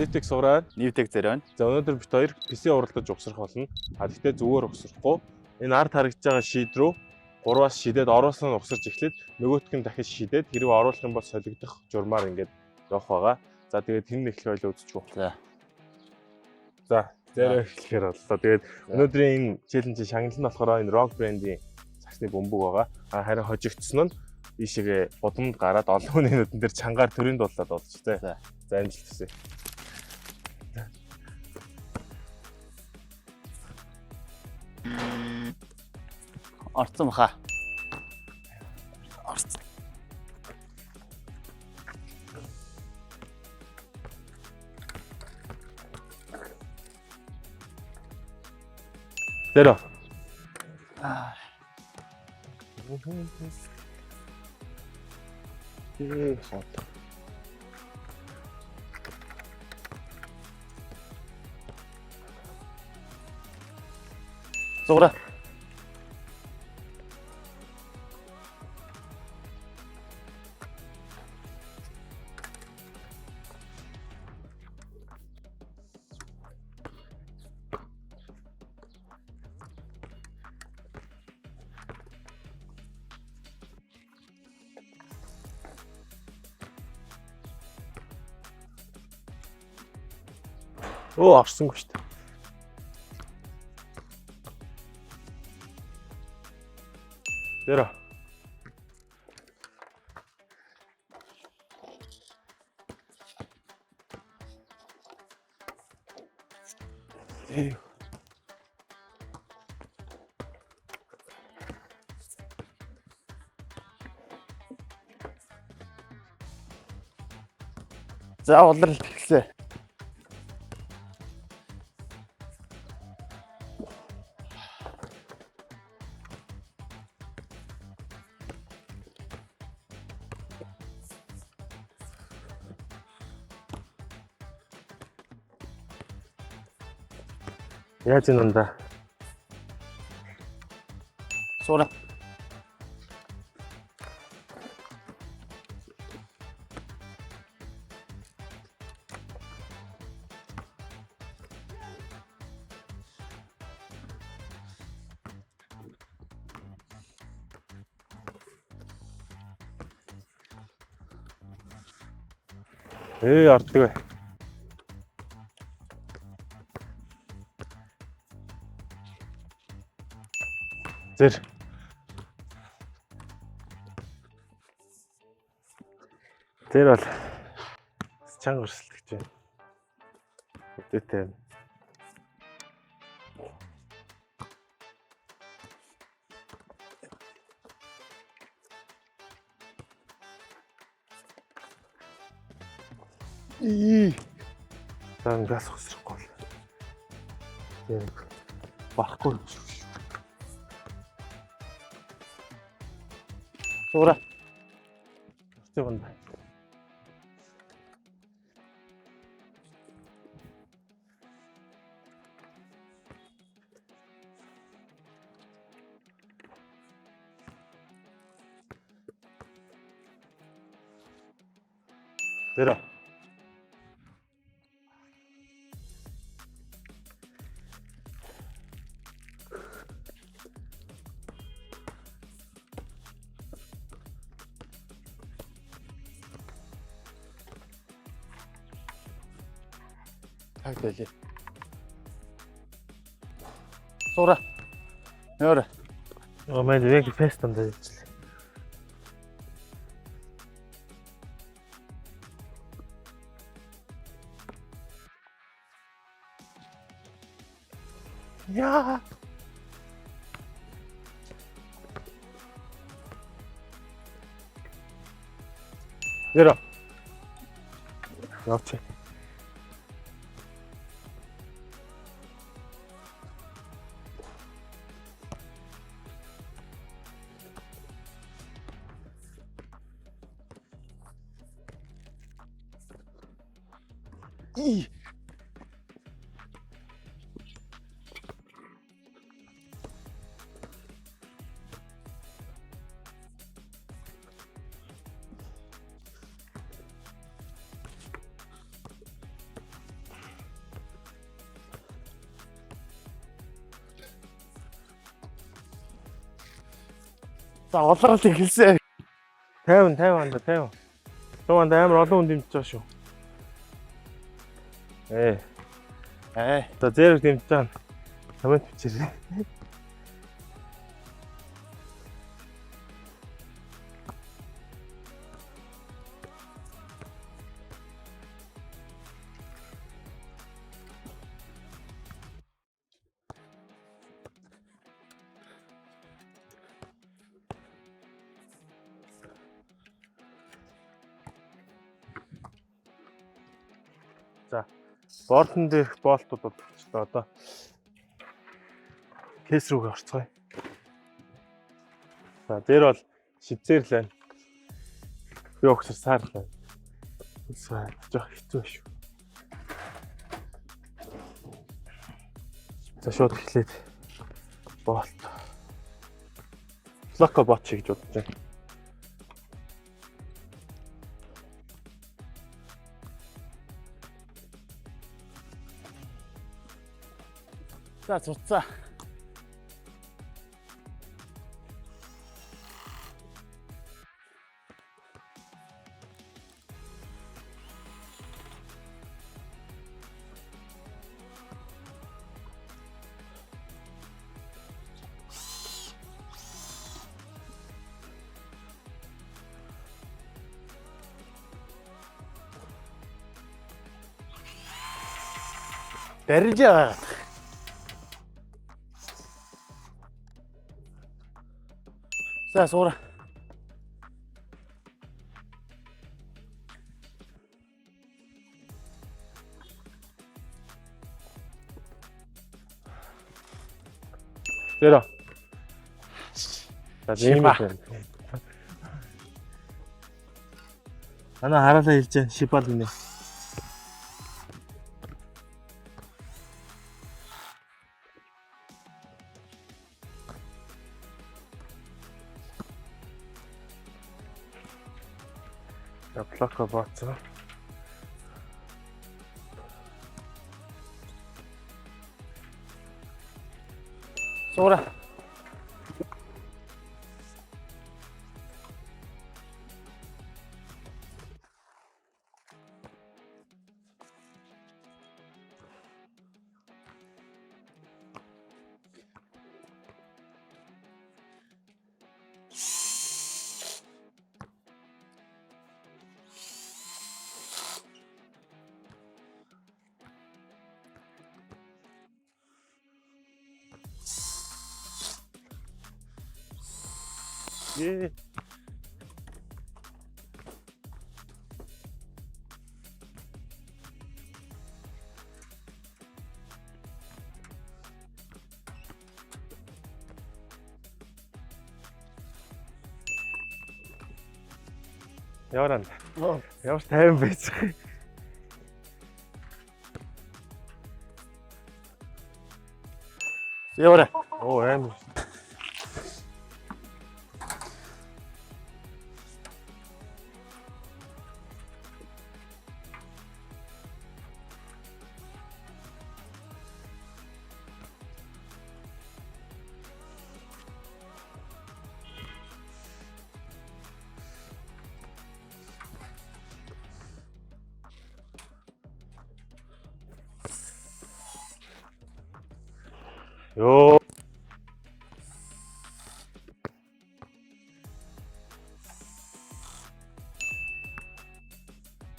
Нийтийг сураад Нийтэг зэрэг. за өнөөдөр бид хоёр PC уралдаж угсрах болно. Гэхдээ зүгээр угсрахгүй. Энэ ард харагдаж байгаа шийд рүү 3-аас шидээд оруулсан нь угсарч эхлээд нөгөөтг нь дахиж шидээд хэрэг оруулах юм бол солигдох журмаар ингээд явах байгаа. За тэгээд хэн эхлэх байлаа үзчихв. За зэрэг эхлэхээр боллоо. Тэгээд өнөөдрийн энэ челленжийн шагнал нь болохоор энэ Rock brand-ийн цасны бөмбөг байгаа. Харин хожигдсон нь ийшээгээ будамд гараад олон хүний нүдэн дээр чангаар төрийн дуулаад болж тээ. За амжилт хүсье. Орцсон баха. Орцсон. Зэрэг. Хот. Зура. Оо орсонгүй шүү дээ. Зэрэг. За улрал эхлэе. Яаж юм да? Сура. Ордог бай. Зэр. Тэр бол чанга өрсөлдөгч байна. Өдөөтэй. Газ усрахгүй бол. Тийм. Барахгүй. Сура. Тэгвэл Зэрэг. Тагтэлээ. Сура. Яра. Мэн яг фестанд ажиллаа. Яа. Зэрэг. Явчих. За улиралт эхэлсэн. 50 анда 50. Туганд амар олон хүн дэмжиж байгаа шүү. За зэрэг дэмжиж байгаа. Комент бичээрэй. За бордон дээрх болтууд болчихлоо одоо. Кейс рүүгээ орцгоё. За дээр бол шивцээр л байна. Би өгсөр саар л байна. Үсээ жоох хэцүү шүү. За шууд эхлээд болт. Локо бот шиг гэж бодож байна. За цуцаа. Барьж байгаа. За суура. Дээр. За ийм байна. Ана хараалаа хэлж байна. Шибал гинэ. Локо бооцоо. Суура. Е. Яваран. Ямар тайван байж. Явара. Оо амар. Ёо.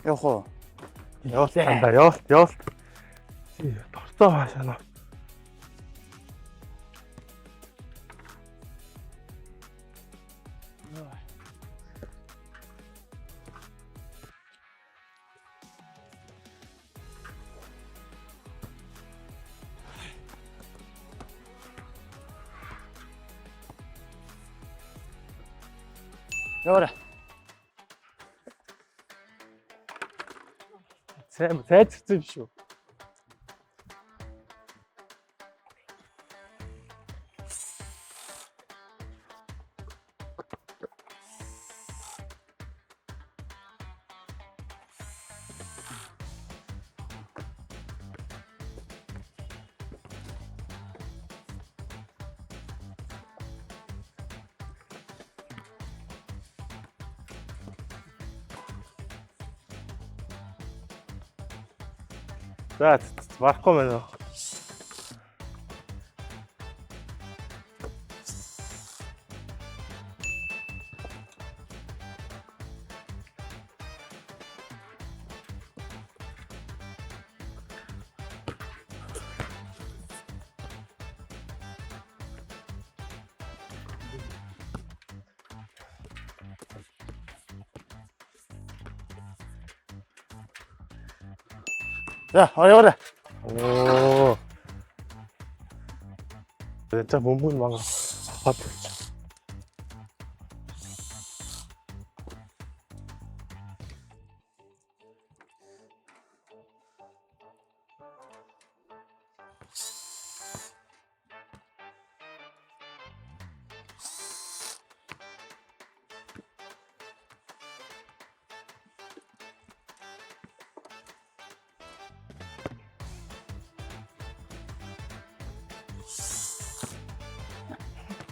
Явах уу? Явуулт тандаа явуулт. Дорцоо хаашаа. Явара. Сайжирсан биш үү? За барахгүй байна уу? 자, 어려워라. 오. 진짜 몸무게 막 아파.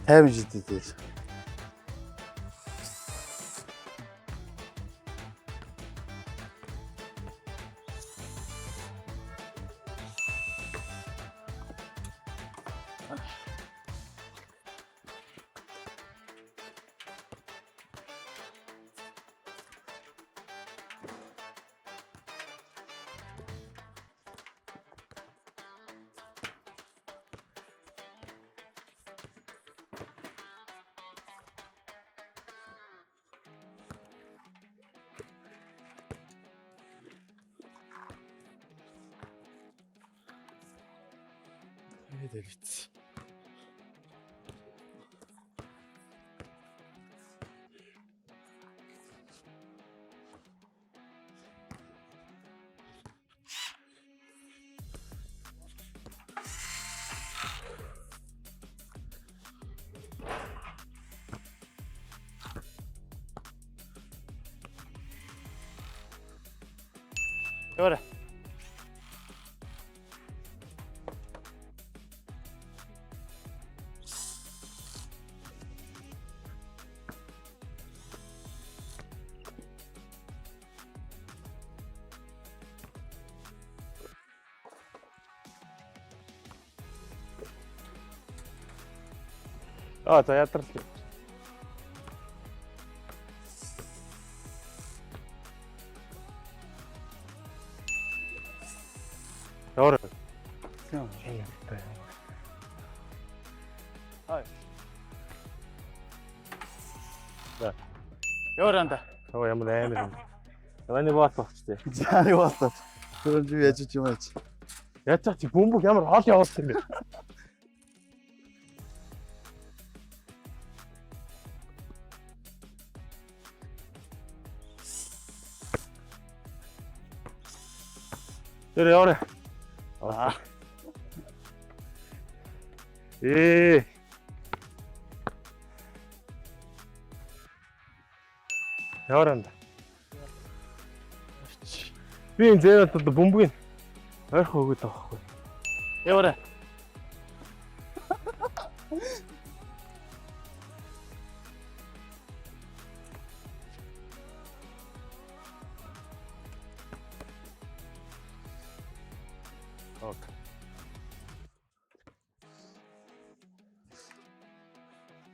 Hem ciddi değil. Ne de git. Öyle. За ядрал. Яваа. Tamam. Hayır. За. Yoğuranda. Оо ямар амар юм. Явааны боот болчтой. Yani bastı. Turuncu bir acı maç. Яаж ч чи бөмбөг ямар хол явуулсан юм бэ? Тэр яваа. Ah. Яваанд. Би энэ зээрэд одоо бөмбөгийг ойрхон өгöd байгаа байхгүй. Yoğura. Окей.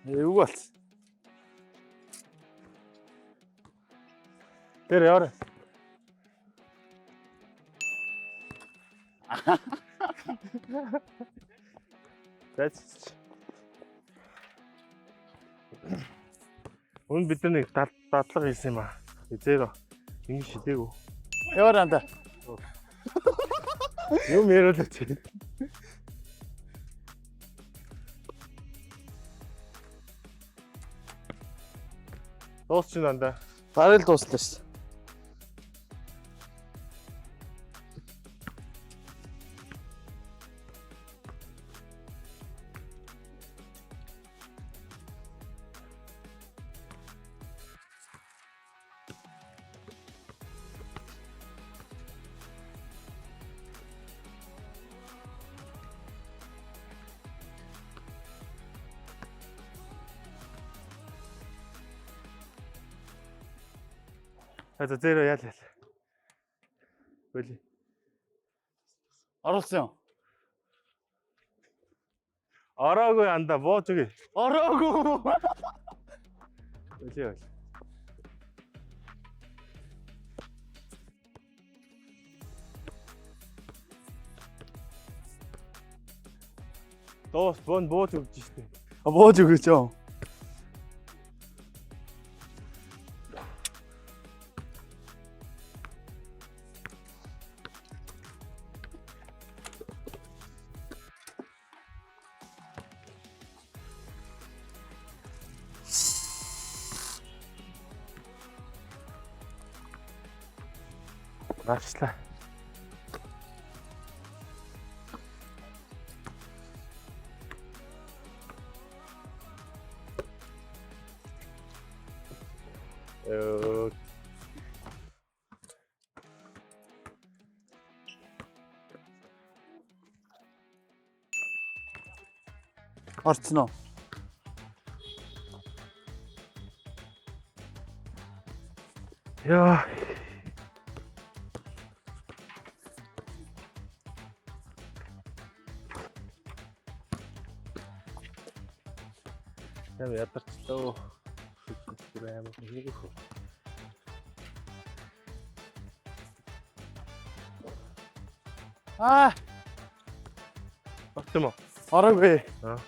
Ev olsun. Тэр яваа. That's. Үн бид нэг дадлага хийсэн юм аа. Эзээр ингэ шидээгүү. Yoğuranda. Юм яриад чи. Дуусч байна да. Parayla dostlar. За зээрөө яал. Бөли. 알았어요. Ороогүй анда бууж өгье. 알아고. Үлээ. Доос бууж өгч штэ. 뭐죠 그죠? Гарчлаа. 알았어. Яа. Яа ядарчлаа. Грэм нэг их. 아, Багт юм уу? 알아고. Аа.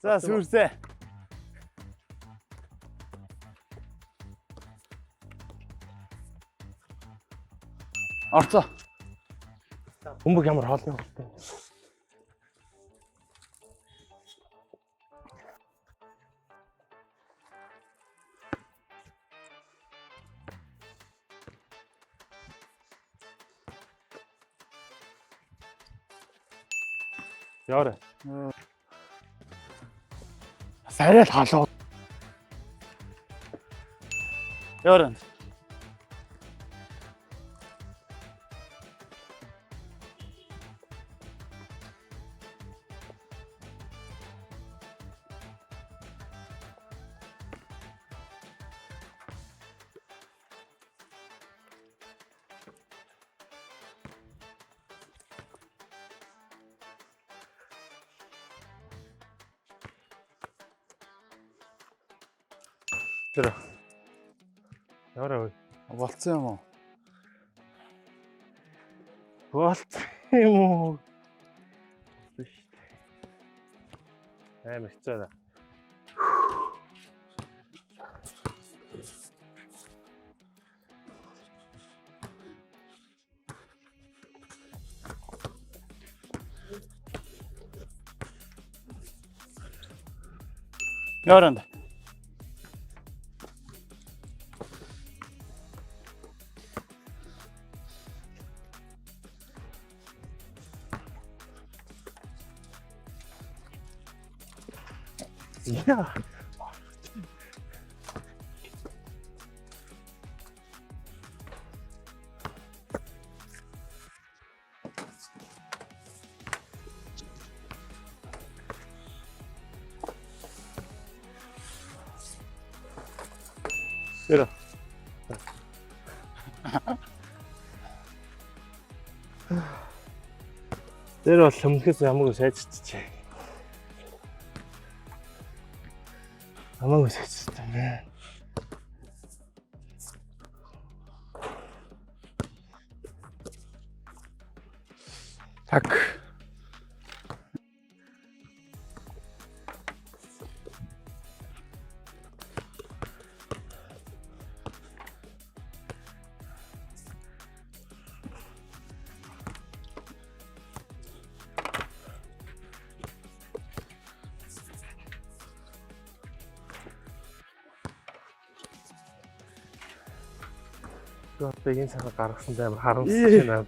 자, 술세. 알았어. Бөмбөг ямар хоолны хөтэй. Яарэ. 살에 달라. 여름. Тэр. Яарэ. 왔어요 뭐. Болт юм уу? Амар хэцүү да. 여름. Яа. Тэр. Тэр бол өмнөхөөс хамаагүй сайжирчээ. Хамаагүй сайжирчээ нэ. Так. Одоо энэ цагаар гаргасан амар харамсаж байна.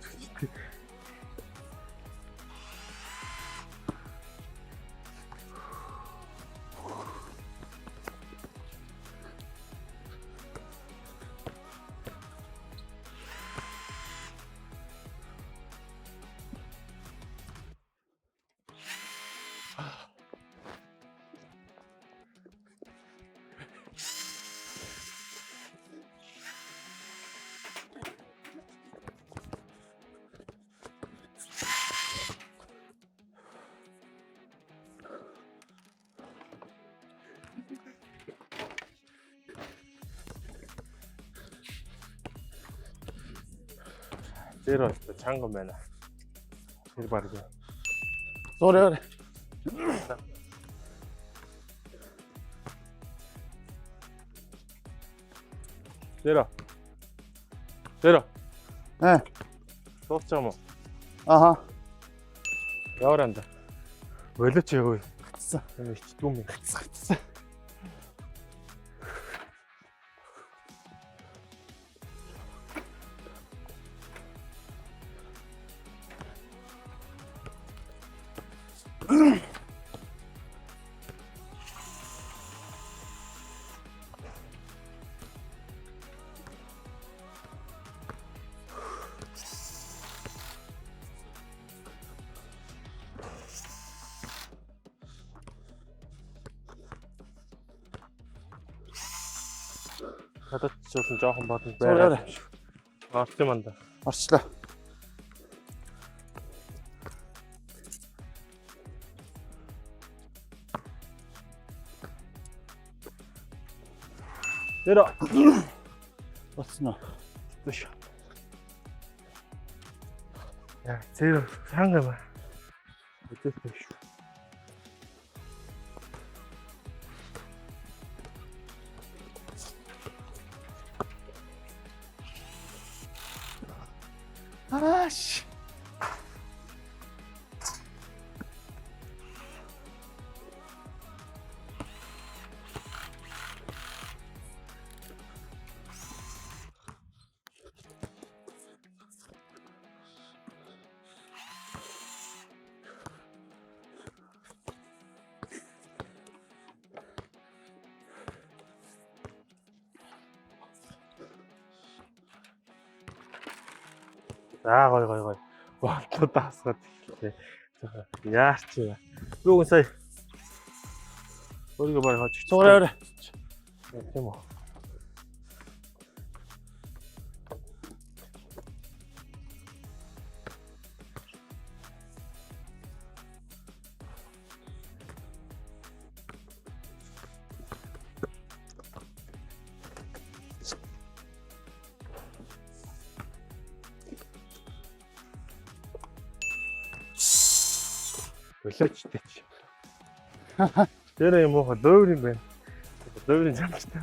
Дээр бол чанга юм байна. Тэр баг. Зургаар. Дээр. Дээр. Э. Дуусч юм уу? Аха. Яваанда. Болооч яагүй. Гацсан. Ичдгүй юм. Гацсан. Надад ч бол жоохон бодож Зургаар. байгаа. Орч юм анда. Орчлоо. Дээр. Болсон уу? Түш. Яа, зэр чанга юм аа. Өдөртэй шүү. Ааш. За гой. Болтоо даасгаад ирлээ. Яарч юм. Юу гэн сая. Өөрийгөө баг хож. Зургаар. Тийм үү. Болоочтой ч. Тэр юм уу лөөр юм байна. Лөөрийн замчтай.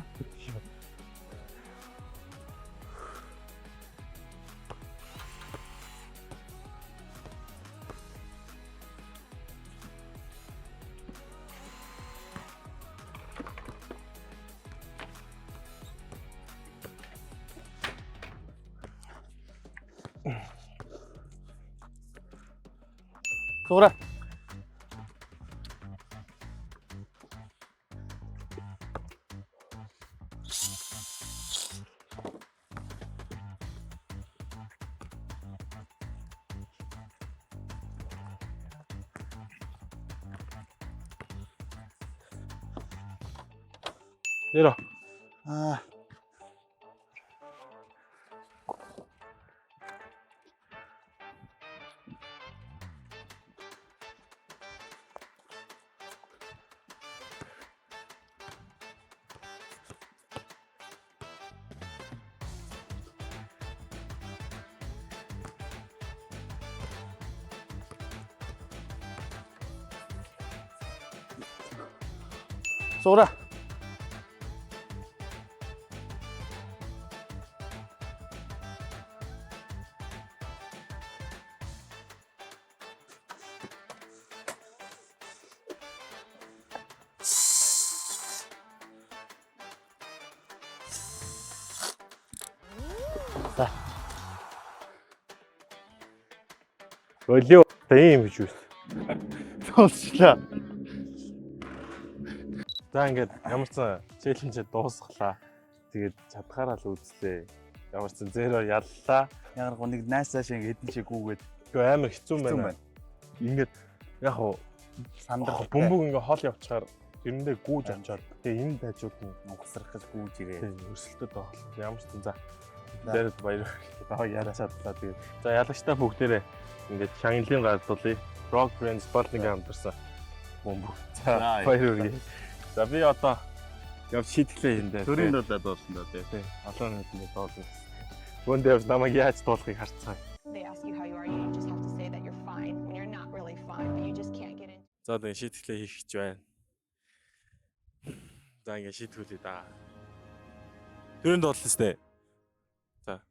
Зургаар. Дээр. Аа. Зургаар. Болоо. Тийм гэж үс. Тулчлаа. За ингээд ямар ч челленж дуусглаа. Тэгээд чадхаараа л үзлээ. Ямар ч зээрөө яллаа. Яг нэг найсаа шиг хэдэн чиг гүгээд Гэхдээ амар хэцүү байна. Ингээд яг хуу сандрах бөмбөг ингээ хол явчихаар тэрэндээ гүүж очоод тэгээ энэ дайжууд нь угсрах гэж гүүж ирээ. тийм өрсөлдөд байгаа. Ямар ч за дээрээ баяр яриа чадлаа тэгээд. За ялагчтай бүгдээрээ ингээд шагналын гардуулъя. Rock Brand Sporting хамтарсан бөмбөг. За баяр хүргэе. За би одоо яв шийдглээ энэ дээр. Төрийн дуудаад болсон доо тий. Тийм олон нийтэд дуулна. Гүндээ явж намайг яаж дуулахыг харцгаая. they ask you how you are, you just have to say that you're fine when you're not really fine, but you just can't get in. За одоо шийтгэлээ хийх гэж байна. За ингэ шийтгүүлээ да. Төрөнд бодлоо сте. За.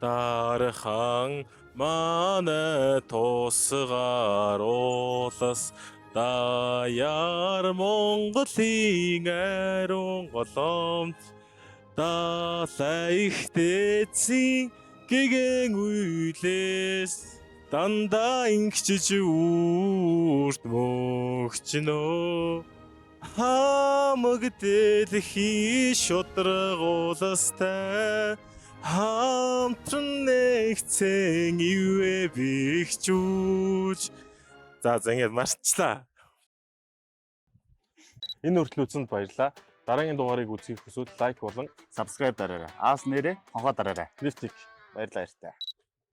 Дархан манай тусгаар уулас даяар Монголын ариун голомт далай ихтэйцэн гэгэн үйлээс дандаа ингэчж үрт мөгчнөө хамаг дэлхий шудрагууластай хамтран нэгцэн ивэ бигчүүж. За ингэж марчлаа. Энэ хүртэл үзсэнд баярлалаа. Дараагийн дугаарыг үзэх хүсвэл лайк болон Subscribe дараарай. Аас нэрээ хонхоо дараарай. лифтик Баярлалаа.